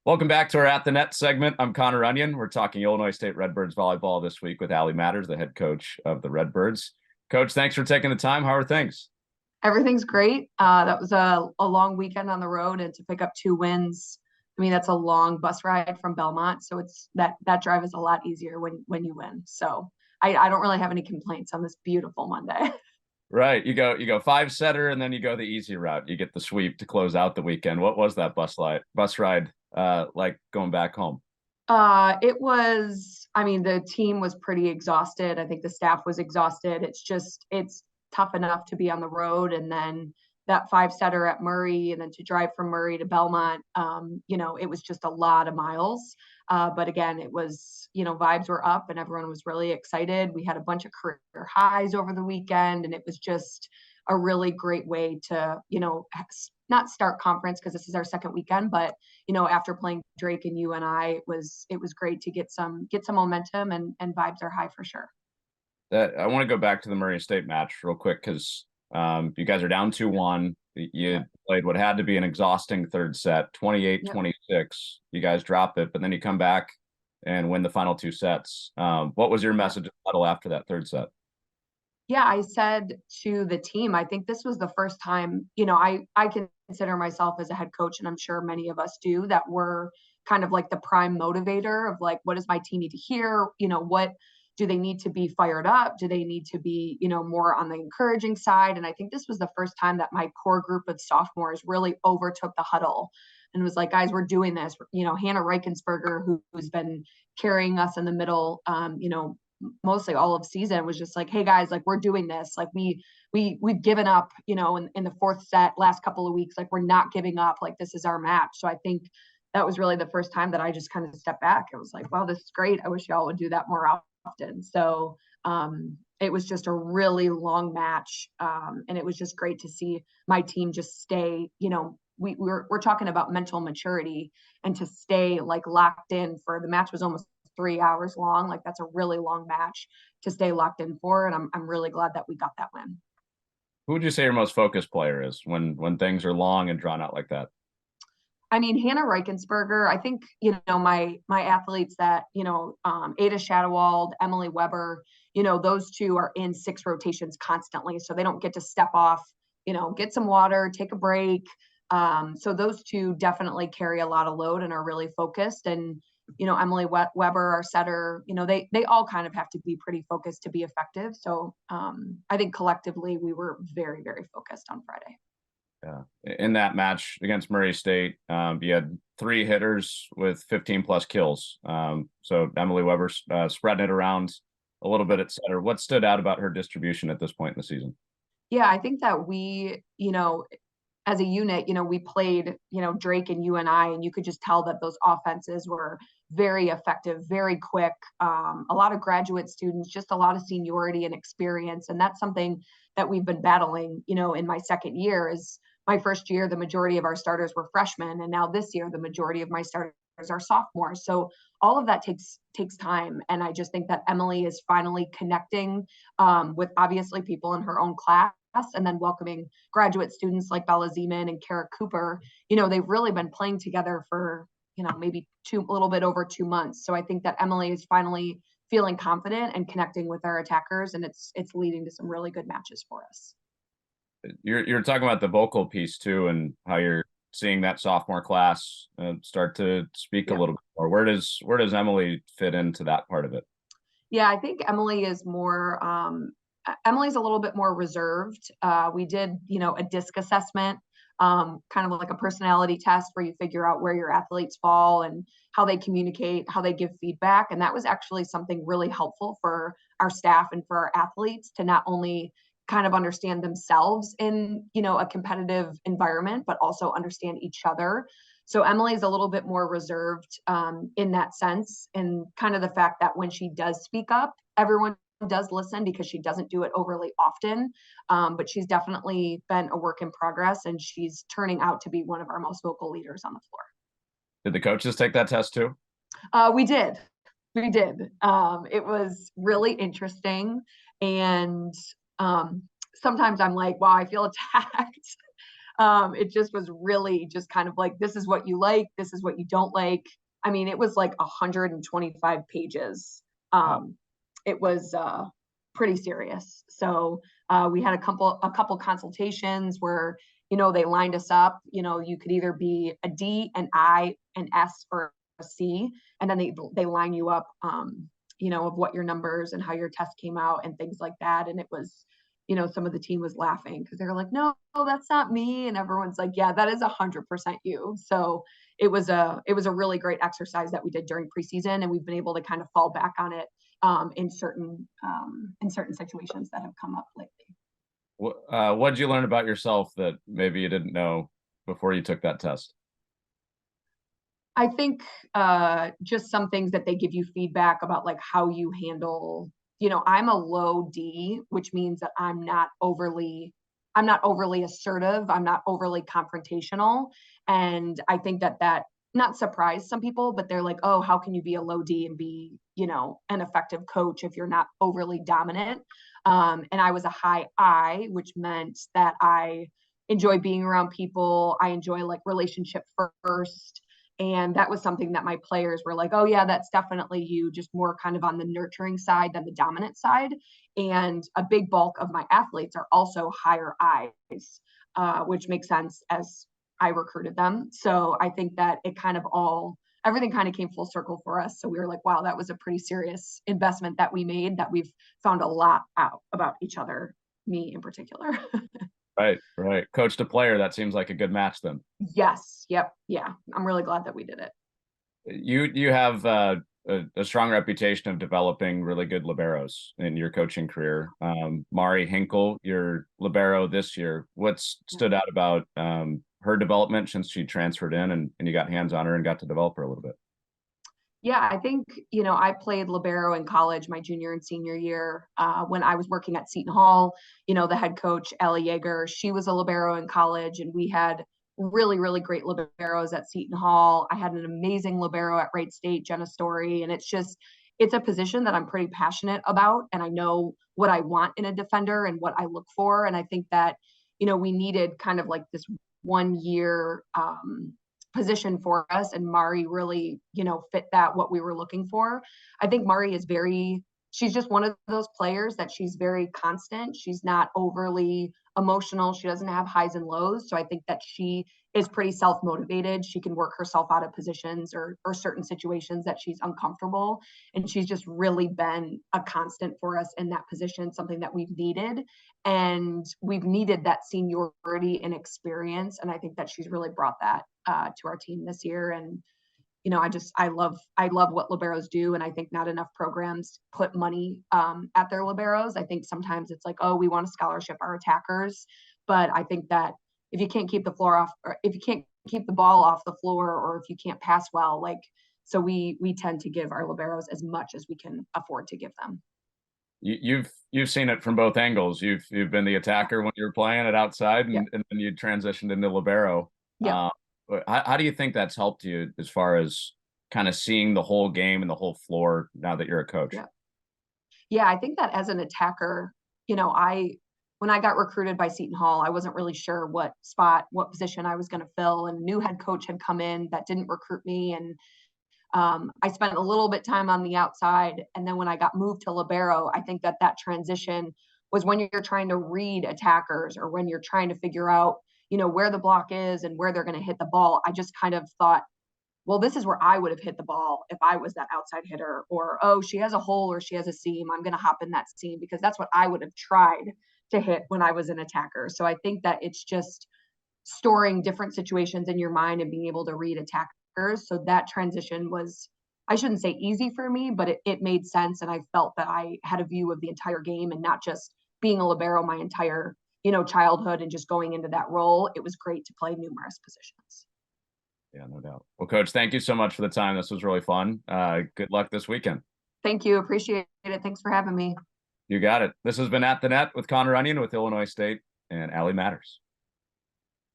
Welcome back to our At the Net segment. I'm Connor Onion. We're talking Illinois State Redbirds volleyball this week with Allie Matters, the head coach of the Redbirds. Coach, thanks for taking the time. How are things? Everything's great. That was a long weekend on the road, and to pick up two wins. I mean, that's a long bus ride from Belmont, so it's that drive is a lot easier when you win. So I don't really have any complaints on this beautiful Monday. Right. You go five setter and then you go the easy route. You get the sweep to close out the weekend. What was that bus ride like going back home? It was, I mean, the team was pretty exhausted. I think the staff was exhausted. It's tough enough to be on the road, and then that five setter at Murray, and then to drive from Murray to Belmont. It was just a lot of miles. But again, it was, vibes were up and everyone was really excited. We had a bunch of career highs over the weekend, and it was just a really great way to, not start conference because this is our second weekend, but after playing Drake and UNI, it was great to get some momentum, and vibes are high for sure. I want to go back to the Murray State match real quick because you guys are down 2-1. You Yeah. played what had to be an exhausting third set, 28-26. You guys drop it, but then you come back and win the final two sets. What was your message after that third set? Yeah, I said to the team, I think this was the first time, I consider myself as a head coach, and I'm sure many of us do, that we're kind of like the prime motivator of like, what does my team need to hear? What do they need to be fired up? Do they need to be, more on the encouraging side? And I think this was the first time that my core group of sophomores really overtook the huddle and was like, guys, we're doing this. Hannah Reichensberger, who's been carrying us in the middle, mostly all of season, was just like, hey guys, like we're doing this. Like we've given up, in the fourth set last couple of weeks, like we're not giving up, like this is our match. So I think that was really the first time that I just kind of stepped back. It was like, wow, this is great. I wish y'all would do that more often. So it was just a really long match. And it was just great to see my team just stay, we're talking about mental maturity, and to stay like locked in for the match was almost 3 hours long. Like that's a really long match to stay locked in for. And I'm really glad that we got that win. Who would you say your most focused player is when things are long and drawn out like that? I mean, Hannah Reichensberger, I think, my athletes that, Ada Shadowald, Emily Weber, those two are in six rotations constantly. So they don't get to step off, get some water, take a break. So those two definitely carry a lot of load and are really focused. And, Emily Weber, our setter, they all kind of have to be pretty focused to be effective. So I think collectively we were very, very focused on Friday. Yeah. In that match against Murray State, you had three hitters with 15 plus kills. So Emily Weber spreading it around a little bit at setter. What stood out about her distribution at this point in the season? Yeah, I think that we, as a unit, we played, Drake and UNI, and you could just tell that those offenses were very effective, very quick. A lot of graduate students, just a lot of seniority and experience. And that's something that we've been battling, in my second year. Is my first year, the majority of our starters were freshmen. And now this year, the majority of my starters are sophomores. So all of that takes time. And I just think that Emily is finally connecting with obviously people in her own class, and then welcoming graduate students like Bella Zeman and Kara Cooper. They've really been playing together for, maybe a little bit over 2 months. So I think that Emily is finally feeling confident and connecting with our attackers, and it's leading to some really good matches for us. You're talking about the vocal piece too, and how you're seeing that sophomore class start to speak a Yeah. little bit more. Where does Emily fit into that part of it? Yeah, I think Emily is more Emily's a little bit more reserved. We did, a disc assessment, kind of like a personality test where you figure out where your athletes fall and how they communicate, how they give feedback. And that was actually something really helpful for our staff and for our athletes to not only kind of understand themselves in, a competitive environment, but also understand each other. So Emily's a little bit more reserved in that sense, and kind of the fact that when she does speak up, everyone does listen because she doesn't do it overly often. But she's definitely been a work in progress, and she's turning out to be one of our most vocal leaders on the floor. Did the coaches take that test too? We did. We did. It was really interesting. And sometimes I'm like, wow, I feel attacked. It just was really just kind of like, this is what you like, this is what you don't like. I mean, it was like 125 pages. Wow. It was pretty serious. So we had a couple consultations where, they lined us up. You could either be a D, an I, an S, or a C, and then they line you up, of what your numbers and how your test came out and things like that. And it was, some of the team was laughing because they were like, no, that's not me. And everyone's like, yeah, that is 100% you. So it was a really great exercise that we did during preseason, and we've been able to kind of fall back on it in certain situations that have come up lately. What did you learn about yourself that maybe you didn't know before you took that test? I think just some things that they give you feedback about, like how you handle, I'm a low D, which means that I'm not overly assertive. I'm not overly confrontational. And I think that not surprised some people, but they're like, oh, how can you be a low D and be, an effective coach if you're not overly dominant? And I was a high I, which meant that I enjoy being around people. I enjoy like relationship first. And that was something that my players were like, oh, yeah, that's definitely you, just more kind of on the nurturing side than the dominant side. And a big bulk of my athletes are also higher I's, which makes sense as I recruited them. So I think that everything kind of came full circle for us. So we were like, wow, that was a pretty serious investment that we made, that we've found a lot out about each other, me in particular. Right, right. Coach to player, that seems like a good match then. Yes. Yep. Yeah. I'm really glad that we did it. You have a strong reputation of developing really good liberos in your coaching career. Mari Hinkle, your libero this year. What's stood out about her development since she transferred in and you got hands on her and got to develop her a little bit? Yeah, I think, I played libero in college my junior and senior year. When I was working at Seton Hall, the head coach, Allie, she was a libero in college, and we had really, really great liberos at Seton Hall. I had an amazing libero at Wright State, Jenna Story, and it's a position that I'm pretty passionate about, and I know what I want in a defender and what I look for. And I think that, we needed kind of like this 1 year position for us, and Mari really, fit that what we were looking for. I think Mari is she's just one of those players that she's very constant. She's not overly emotional. She doesn't have highs and lows. So I think that she is pretty self-motivated. She can work herself out of positions or certain situations that she's uncomfortable. And she's just really been a constant for us in that position, something that we've needed. And we've needed that seniority and experience. And I think that she's really brought that to our team this year. And I love what liberos do, and I think not enough programs put money at their liberos. I think sometimes it's like, oh, we want to scholarship our attackers, but I think that if you can't keep the floor off, or if you can't keep the ball off the floor, or if you can't pass well, so we tend to give our liberos as much as we can afford to give them. You've seen it from both angles. You've been the attacker when you were playing it outside, Yeah. and then you transitioned into libero. Yeah. How do you think that's helped you as far as kind of seeing the whole game and the whole floor now that you're a coach? Yeah. Yeah, I think that as an attacker, when I got recruited by Seton Hall, I wasn't really sure what position I was going to fill, and a new head coach had come in that didn't recruit me, and I spent a little bit time on the outside, and then when I got moved to libero, I think that transition was when you're trying to read attackers, or when you're trying to figure out, where the block is and where they're going to hit the ball. I just kind of thought, well, this is where I would have hit the ball if I was that outside hitter. Or, oh, she has a hole or she has a seam, I'm going to hop in that seam, because that's what I would have tried to hit when I was an attacker. So I think that it's just storing different situations in your mind and being able to read attackers. So that transition was, I shouldn't say easy for me, but it made sense. And I felt that I had a view of the entire game, and not just being a libero my entire, childhood and just going into that role. It was great to play numerous positions. Yeah, no doubt. Well, Coach, thank you so much for the time. This was really fun. Good luck this weekend. Thank you. Appreciate it. Thanks for having me. You got it. This has been At the Net with Connor Onion with Illinois State and Allie Matters.